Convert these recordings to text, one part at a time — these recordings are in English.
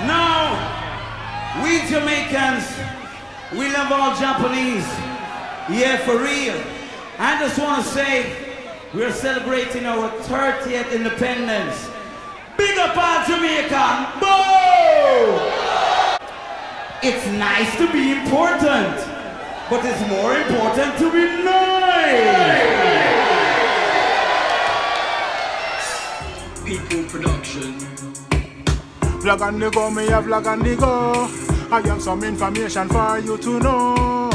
Now, we Jamaicans, we love all Japanese. Yeah, for real. I just want to say, we're celebrating our 30th independence. Big up all Jamaican. Boo! It's nice to be important, but it's more important to be nice. People production. Vlog on the go, me a vlog on the go. I have some information for you to know.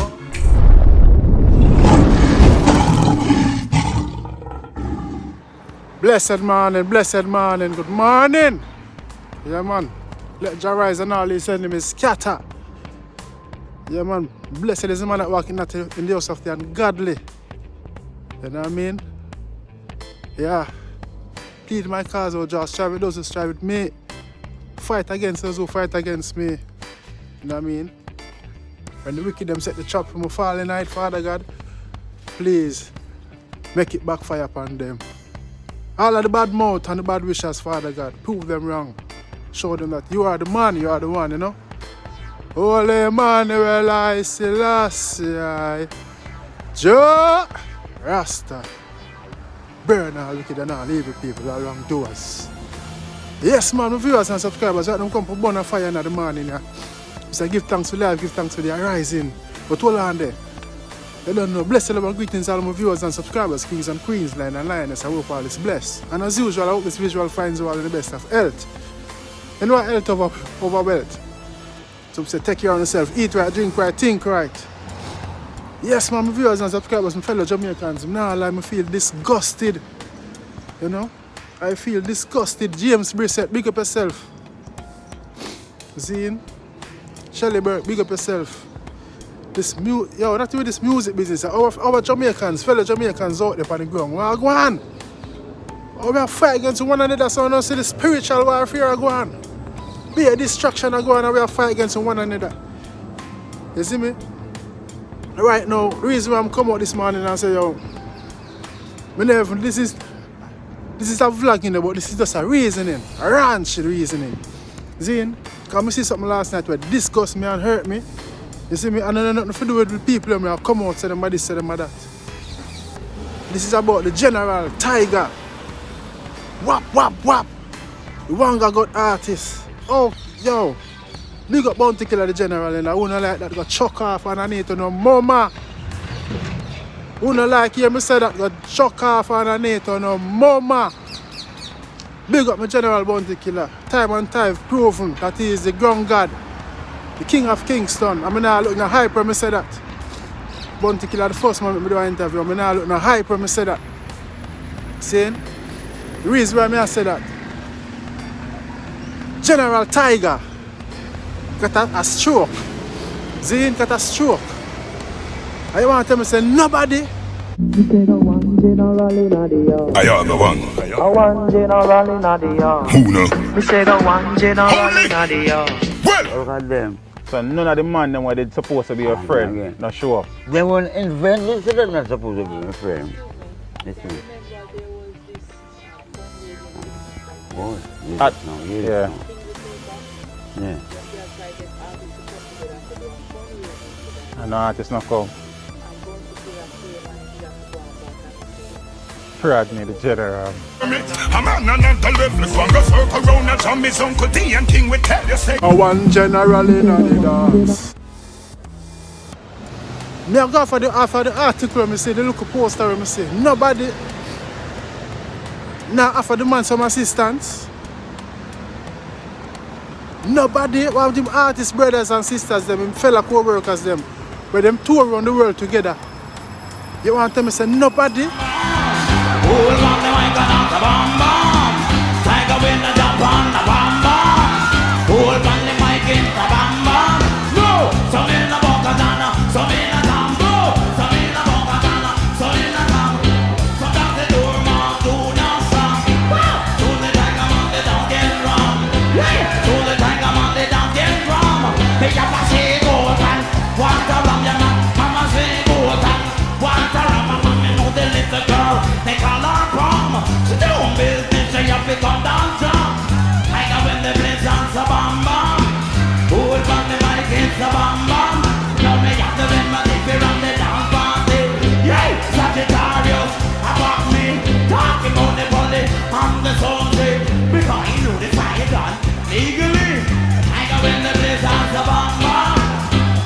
Blessed morning, good morning. Yeah man, let Jah rise and all his enemies scatter. Yeah man, blessed is the man that walking in the house of the ungodly. You know what I mean? Yeah. Plead my cause, oh Jah, strive with those who strive with me. Fight against those who fight against me. You know what I mean? When the wicked them set the trap for my falling night, Father God, please make it backfire upon them. All of the bad mouth and the bad wishes, Father God, prove them wrong. Show them that you are the man, you are the one, you know? Holy Emmanuel, I Selassie, Joe Rasta. Burn all wicked and all evil people, all wrongdoers. Yes, man, my viewers and subscribers, right now come for burn a fire in the morning. Yeah. So give thanks for life, give thanks for the rising. But hold on there. You don't know, blessed love and greetings all my viewers and subscribers, kings and queens, lion and lioness. I hope all is blessed. And as usual, I hope this visual finds you all in the best of health. You know what health over wealth? So say take care of yourself, eat right, drink right, think right. Yes, man, my viewers and subscribers, my fellow Jamaicans, now I feel disgusted. You know? I feel disgusted. James Brissett, big up yourself. Zine, Shelly Burke, big up yourself. Not with this music business. Our Jamaicans, fellow Jamaicans out there on the ground. Well, go on. We are fighting against one another, so I don't see the spiritual warfare go on. Be a distraction go on, and we are fighting against one another. You see me? Right now, the reason why I'm coming out this morning and say, yo, this is a vlog, you know, but this is just a reasoning, a ranchy reasoning. Zine, because I see something last night where disgust me and hurt me. You see me? And I don't know nothing to do with the people who come out, say them this, say them that. This is about the General Tiger. Wap, wap, wap. The one guy got artist. Oh, yo. Big up Bounty Killer the General, and I wouldn't like that got chuck off and I need to know mama. Wouldn't like hear me say that got chuck off and I need to know mama. Big up my General Bounty Killer. Time and time proven that he is the ground god. The King of Kingston. I mean, I look in a hype when I say that. Bounty Killer, the first man I do an interview, I mean, I look in a hype when I say that. See? The reason why I say that. General Tiger got a stroke. Zine got a stroke. I want to tell me, say, nobody. I am the one. One general in the yard. Who no? We say the one general in the yard. Well, look at them. So none of the man them were they supposed to be your friend, not show up. They weren't invent this, so they're not supposed to be my friend. Listen. Boy, Yeah. Yeah. And the artist not come. Prod me the General. A one general in the dance. Me I go for the article me say, the look poster me say, nobody now offer the man some assistance. Nobody, one of them artist brothers and sisters, them fellow co-workers them, where them tour around the world together. You want to tell me say nobody? Hold on, the mic on the bomb bomb. Tiger with the jump on the bomb bomb. Hold on, the mic in the bomb bomb. No, some in the bocatana, some in the tambo, some in the bocatana, some in the tambo. Some down the door, man, do not stop. To the tiger man, they don't get wrong. To the tiger man, they don't get wrong. Make up a say go and water ram your man. Mama say go and water ram. Mama know the little girl. They call her done legally. Tiger when the place has a bam bam.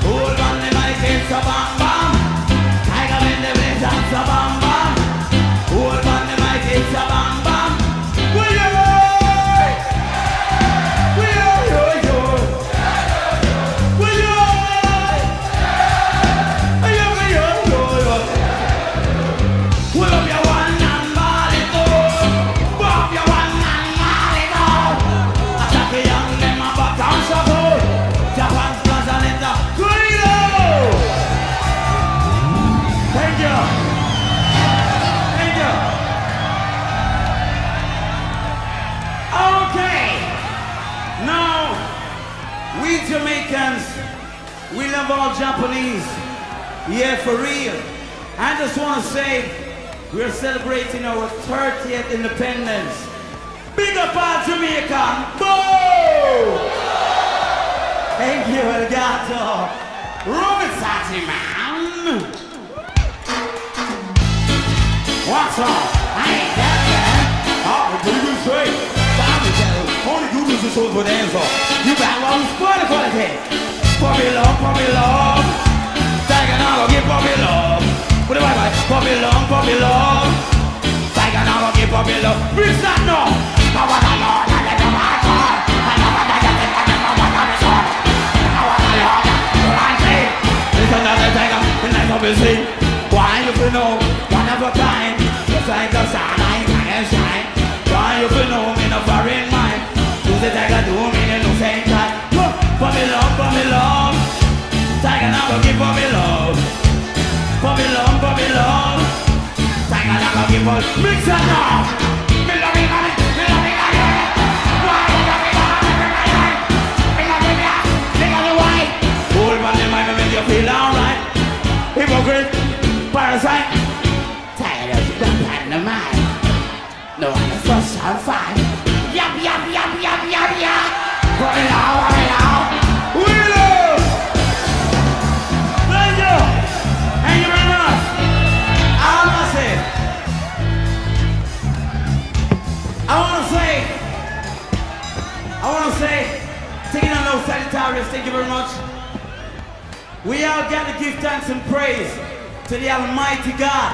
Hold on the mic, it's a bam bam. Tiger when the place has a bam bam. Hold on the mic, it's a bam bam. Jamaicans, we love all Japanese. Yeah, for real. I just want to say we're celebrating our 30th independence. Big up all Jamaica. Boo! Thank you, Elgato. Robert Sati, man. What's up? I ain't that bad. Oh, what do you say? Only good news is shows with hands off. You back while you spoil the quality. Puppy love. Tiger now, give puppy love. Put it right, puppy love. Tiger now, give puppy love. Reach that no. I want a Lord, I let the man fall. I never get it, I never want to be short. I want a Lord, I say. Listen to the tiger, the night of his sleep. Why you feel no, one of a kind. Just like the sun, I can shine. Why you feel no, in a foreign mind. The tiger do me in the same time. For me love. Tiger now go give for me love. For me love. Tiger now go give for mix it now. Me love it. Why you love it? Why? Hold on the mind, make you feel alright. Hypocrite, parasite. Tiger is dumb on the mind. No one is first and fine. Yup. Put it out. Willow! Thank you! Thank you very much! I want to say, taking on those Sagittarius, thank you very much. We all got to give thanks and praise to the Almighty God.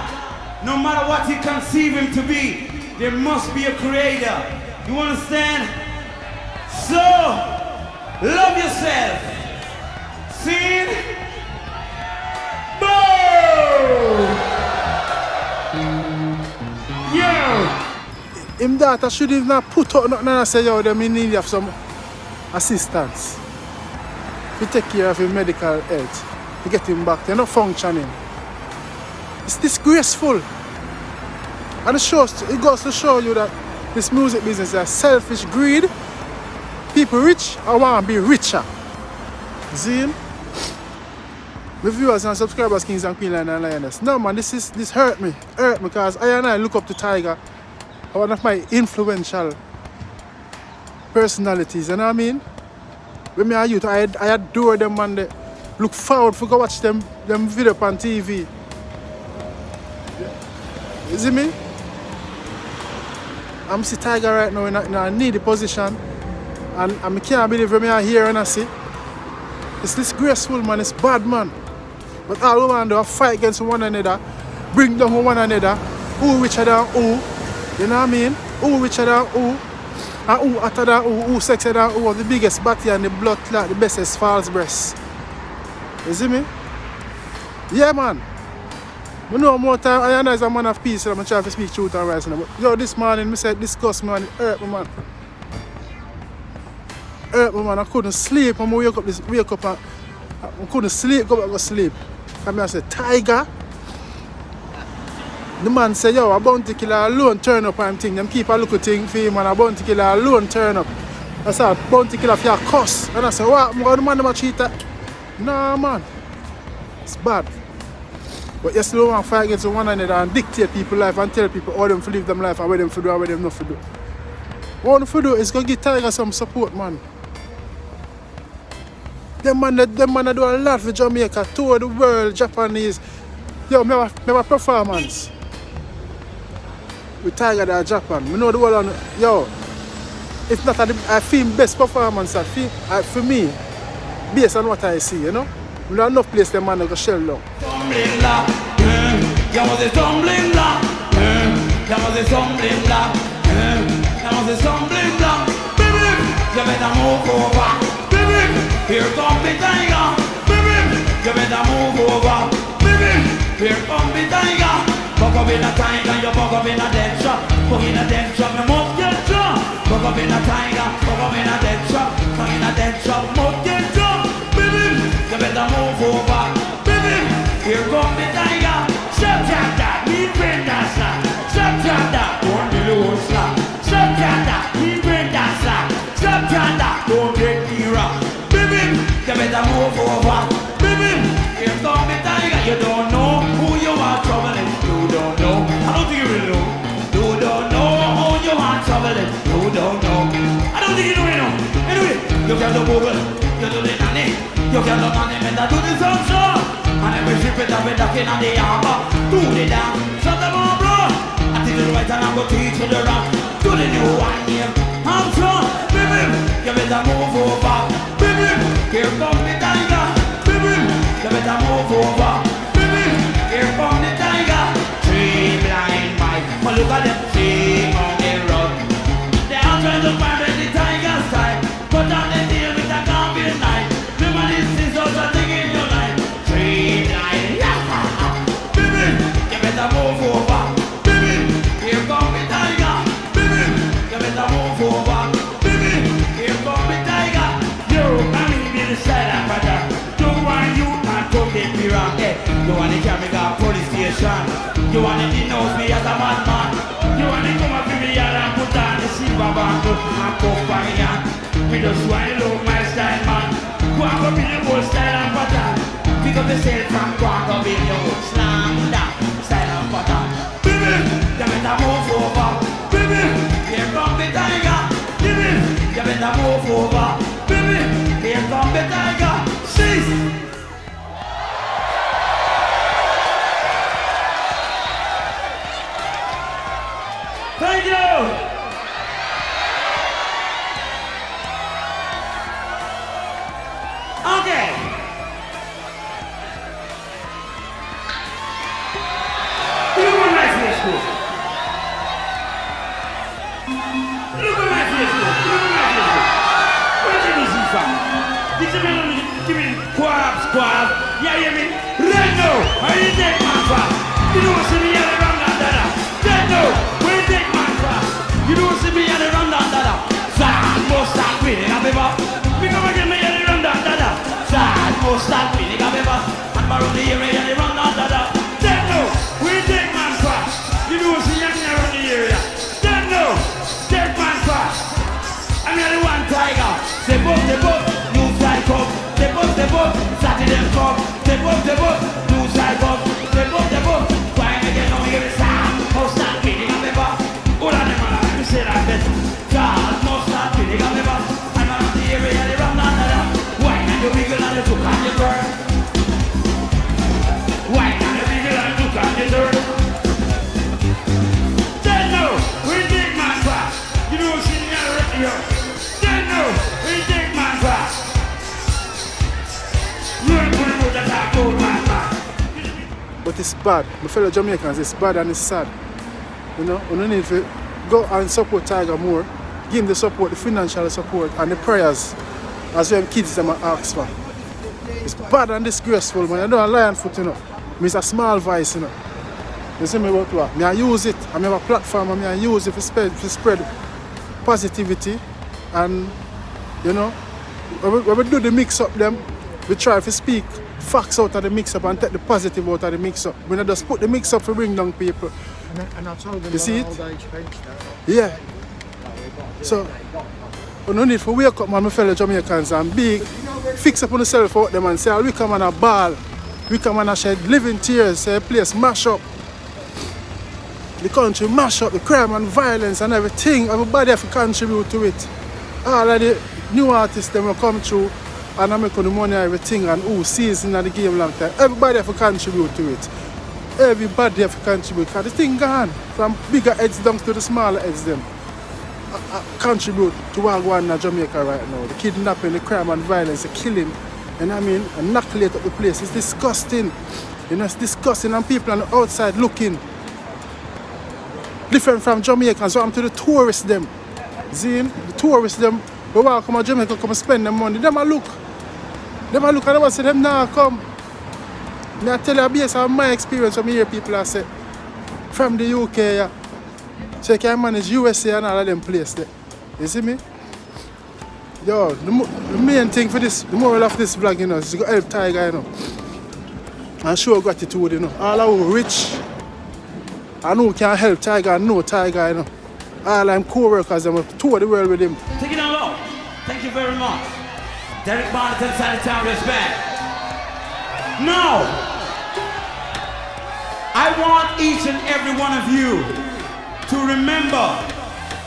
No matter what you conceive Him to be, there must be a Creator. You understand? So, love yourself. See? Boom! Yo! Him daughter should have not put up nothing and say, yo, them in need of some assistance. To take care of his medical health. To get him back. They're not functioning. It's disgraceful. And it goes to show you that this music business is selfish greed. People rich, I want to be richer. See? My viewers and subscribers, Kings and Queen and Lioness. No man, this hurt me. Hurt me because I look up to Tiger. One of my influential personalities, you know what I mean? When me a youth, I adore them and they look forward to go watch them video on TV. You see me? I'm see Tiger right now in a needy position and I can't believe when I hear and I see. It's disgraceful, man, it's bad, man. But all we want to do is fight against one another, bring down one another, who richer than who. You know what I mean? Who richer than who, and who hotter than who sexier than who, the biggest body and the blood clot, the bestest false breast. You see me? Yeah, man. I know more time, I know as a man of peace, and I'm trying to speak truth and right now. But yo, this morning, I said, discuss me and it hurt me, man. Hurt me, man. I couldn't sleep. When I wake up and I couldn't sleep, go back to sleep. And I said, Tiger. The man said, yo, a bounty killer alone turn up and thing. Them keep a look at thing for him and a bounty killer alone turn up. I said, bounty killer for your cuss. And I said, what? The man never cheat that? Nah, man. It's bad. But you still want to fight against one another and dictate people's life and tell people how them to live them life and what them to do and what them not to do. What them to do is go give Tiger some support, man. Them man do a lot for Jamaica, tour the world, Japanese. Yo, me have a performance with Tiger there in Japan. I know the world on, yo, It's not I feel best performance for me, based on what I see, you know. We don't have enough place the man go shell down. Stumbling block, there was a stumbling block, there was a stumbling block, there was a stumbling block. Baby, you better move over. Baby, here comes the tiger. Baby, you better move over. Baby, here comes the tiger. Buck up in a tiger, you buck up in a dead shot. Buck in a dead shot, me must get shot. Buck up in a tiger, buck up in a dead shot. Buck in a dead shot, must get shot. Baby, you better move over. Baby, here comes the tiger. Shut that, we bring that slap. Shut that, don't be low slap. Shut that, we bring that slap. Shut that, don't get nearer. Baby, you better move over. Baby, here comes the tiger. You don't know who you are troubling. You don't know. I don't think you really know. You don't know who you are troubling. You don't know. I don't think you know, you know. Anyway, you got the bubble. You do the nanny. You got the nanny, man, that do the sunshine. And every ship it up with the king and the armor. Do the down, shut them on, bro. I teach you the right and I'm gonna teach you the wrong. Do the new one here. I'm strong, baby. You better move over, baby. Here comes the tiger, baby. You better move over, baby. Here comes the tiger. Three blind mice, but look at them sing on the road. They are trying to find the tiger's side, but on the deal with a gambling knife. The man is scissors are taking your life. Three blind, baby. You better move over, baby. Here comes the tiger, baby. You better move over, baby. Here comes the tiger. Yo, I mean, be the side of brother. Don't want you and don't get me wrong. You want to carry me to police station. You want to denounce me as a madman. You want to come up to me and put on the silver band and cuff my hand. We just want to love my style, man. Go and come in the whole style and pattern. Pick up the cell from go and come in your whole slam down style and pattern. Baby, you better move over. Baby, here comes the tiger. Baby, you better move over. Baby, here comes the tiger. Cease. Thank you! Okay. Look at my face, look. Look at my face, look. Look at my face, look. What did you see, fam? This is me, give me squab. Yeah, you hear me? Right now, I didn't take my fam. You don't see me all around that dada. Right now, where you take my fam? You don't see me all around that dada. Sad must start feeling a bit of. Because I get me all around that dada. Sad must start feeling a bit of. And around the area and around that dada. Right now, where you take my fam? You don't see me around the area. Right now, take my fam. I'm the one tiger. They both, new side up. They both, Saturday come. They both, new side up. They both, why make it on here? Must start feeling a bit of. All of them are like to say that better. God must start feeling a bit of. I'm around the area and around that. Why not you wiggle and you took on your girl? Why not you wiggle and you took on your girl? Then no, we take my class. You don't see me on the radio. Then no, we take my class. You ain't gonna know that I told my class. But it's bad. My fellow Jamaicans, it's bad and it's sad. You know, we don't need to go and support Tiger more. Give him the support, the financial support and the prayers as well kids them ask for. It's bad and disgraceful, man. I don't lie on foot, you know. It's a small voice, you know. You see me about what? I use it. I have a platform and I use it to spread positivity. And, you know, when we do the mix-up them, we try to speak facts out of the mix-up and take the positive out of the mix-up. We not just put the mix-up to bring down people. And I told them you see it? old age bench Yeah. So, we no need to wake up, man, my fellow Jamaicans, and big, fix up on yourself out them and say, we come on a ball, we come on a shed living tears, say, the place mash up. The country mash up, the crime and violence and everything. Everybody have to contribute to it. All of the new artists them will come through and I make the money and everything and who sees in the game long time. Everybody have to contribute to it. Everybody have to contribute because the thing gone from bigger heads down to the smaller heads them. contribute to what going on in Jamaica right now. The kidnapping, the crime and violence, the killing, and I mean, annihilate up the place. It's disgusting. You know, it's disgusting, and people on the outside looking different from Jamaicans. So I'm to the tourists them. See, the tourists them, we want to come to Jamaica, come spend their money. Them a look. Them a look and they say them now come. I tell you based on my experience when I hear people I say from the UK, yeah. So you can manage USA and all of them places there. You see me? Yo, the main thing for this, the moral of this vlog, you know, is to help Tiger, you know. And show gratitude, you know. All who rich and who can help Tiger and know Tiger, you know. All I'm co-workers, I'm tour the world with him. Take it on low. Thank you very much. Derek Barnett and Sanitarius Band. Now, I want each and every one of you to remember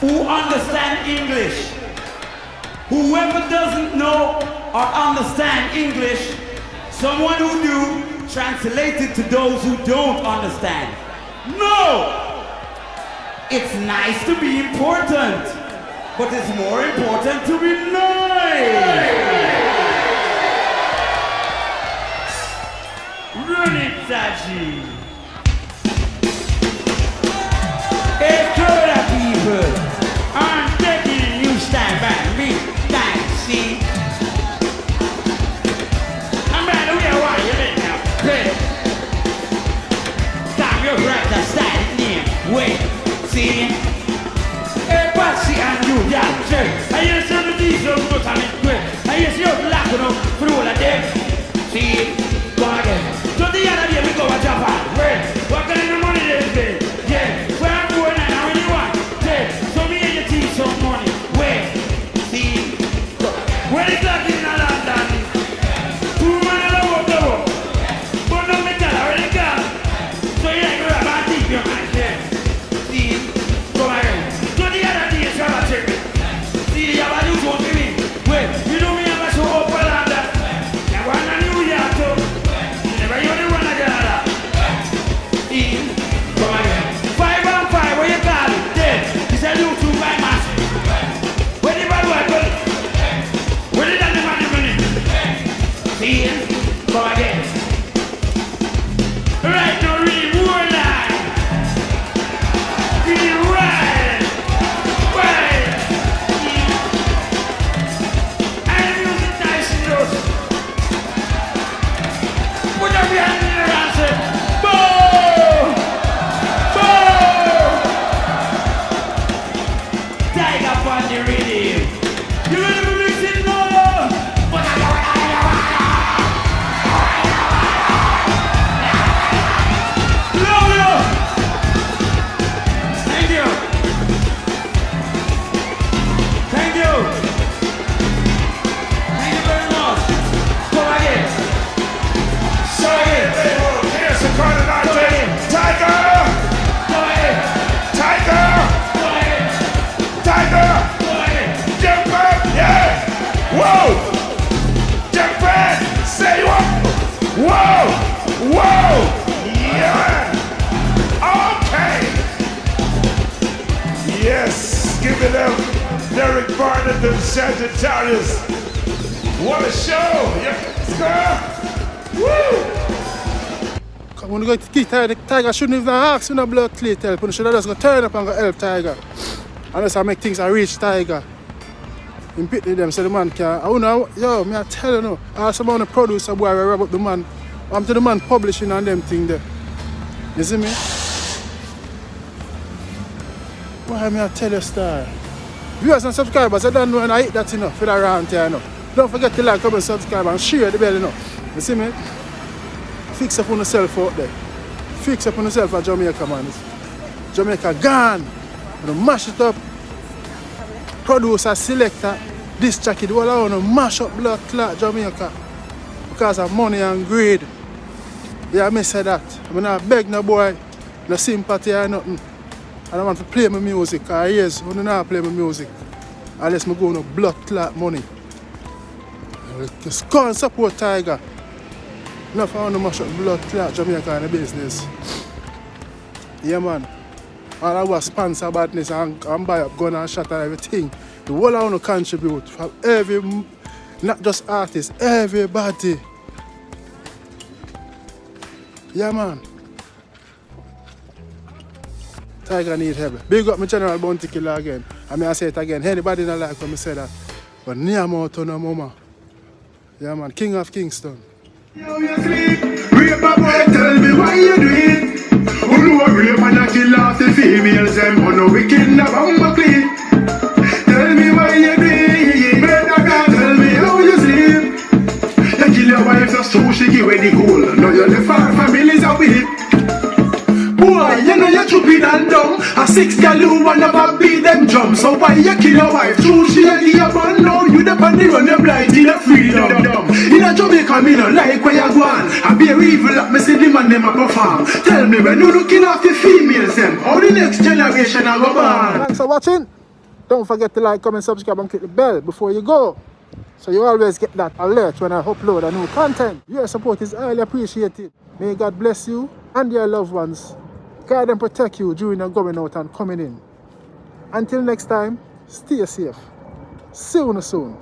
who understand English. Whoever doesn't know or understand English, someone who do, translate it to those who don't understand. No! It's nice to be important, but it's more important to be nice. Run it, Saji. Hey, Florida people, I'm taking a new style by me, see? I'm by the way, why you let now? Play. Time your right style name. Wait, see? Hey, Patsy and you, yeah, sure. I hear some of these old books on it quick. I hear you laughing up through all of them. See? Go again. So the other day we go to Japan. Wait, what kind of money they pay? Yeah, where I'm going and I really want. Yeah, so me and your team some money. Wait, see? Where is that in London? 2 man alone the world. But no metal already got. So you like to have a deep your man. Yeah, see? Go again. So the other day you have a check it. See, you have a new phone to me. Wait, you know me have a show up for London. You want a New York too. Never you only one again. Come again. 5 on 5, what you call it? Dead. He said you two by massive. Where the bad boy go? Where did that money? See? Come again. Right to read more line. Be right. Right. And music nice and good. Put up your hand in the and say, boom! Boom! Tiger on the rhythm. You ready to mix it now? Louder! Thank you. Thank you. Thank you very much. Come again. So again. Here's the cardinal. Go again. Tiger! Go again. Tiger! Go again. Tiger! Go again. Japan! Yeah! Whoa! Japan! Say what? Whoa! Whoa! Yeah! Okay! Yes! Give it up, Derek Barnett and Sagittarius. What a show! Yes, girl! Woo! Come on, go to kick Tiger. Tiger shouldn't even ask for no blood cleat help. You should have just go turn up and go help Tiger. Unless I make things I reach Tiger. In pity them so the man can. I know, yo, me I tell you no. I some of the producer boy will rub up the man. I'm to the man publishing and them thing there. You see me? Why me I tell you star? Viewers and subscribers, I don't know when I hit that enough for that round here, you know. Don't forget to like, comment, subscribe and share the bell, you know. You see me? Fix up on yourself out there. Fix up on yourself at Jamaica, man. Jamaica gone. You know, mash it up. Producer, selector, this jacket, all I want to mash up blood clot Jamaica. Because of money and greed. Yeah, I say that. I'm not beg no boy, no sympathy or nothing. I don't want to play my music, because yes, I don't not play my music. Unless I go no blood clot money. Just go and support Tiger. Enough I want to mash up blood clot Jamaica in the business. Yeah man. and I was sponsor badness and buy up gun and shot and everything. The whole I want to contribute from every, not just artists, everybody. Yeah, man. Tiger need help. Big up my General Bounty Killer again. I mean, I say it again. Anybody not like when I say that. But near more to no mama. Yeah, man. King of Kingston. Yo, you sleep. Rape a boy, tell me why you do it. Who know a rape and a kill off the females, them who know we kidnap and we clean. Tell me why you do it. Better God, tell me how you sleep. You kill your wife just so she give away the gold. Now you're the far families are with. Boy, you know you're stupid and dumb. A 6 girl who wanna never beat them jump. So why you kill your wife? True, she a give up and now you the on the run, you blind to the freedom. In a Jamaica, me no like where you go on. I be a evil like me see the man them a perform. Tell me when you looking after females them, how the next generation a go born? Thanks for watching. Don't forget to like, comment, subscribe and click the bell before you go. So you always get that alert when I upload a new content. Your support is highly appreciated. May God bless you and your loved ones. Guide and protect you during your going out and coming in. Until next time, stay safe. See you soon.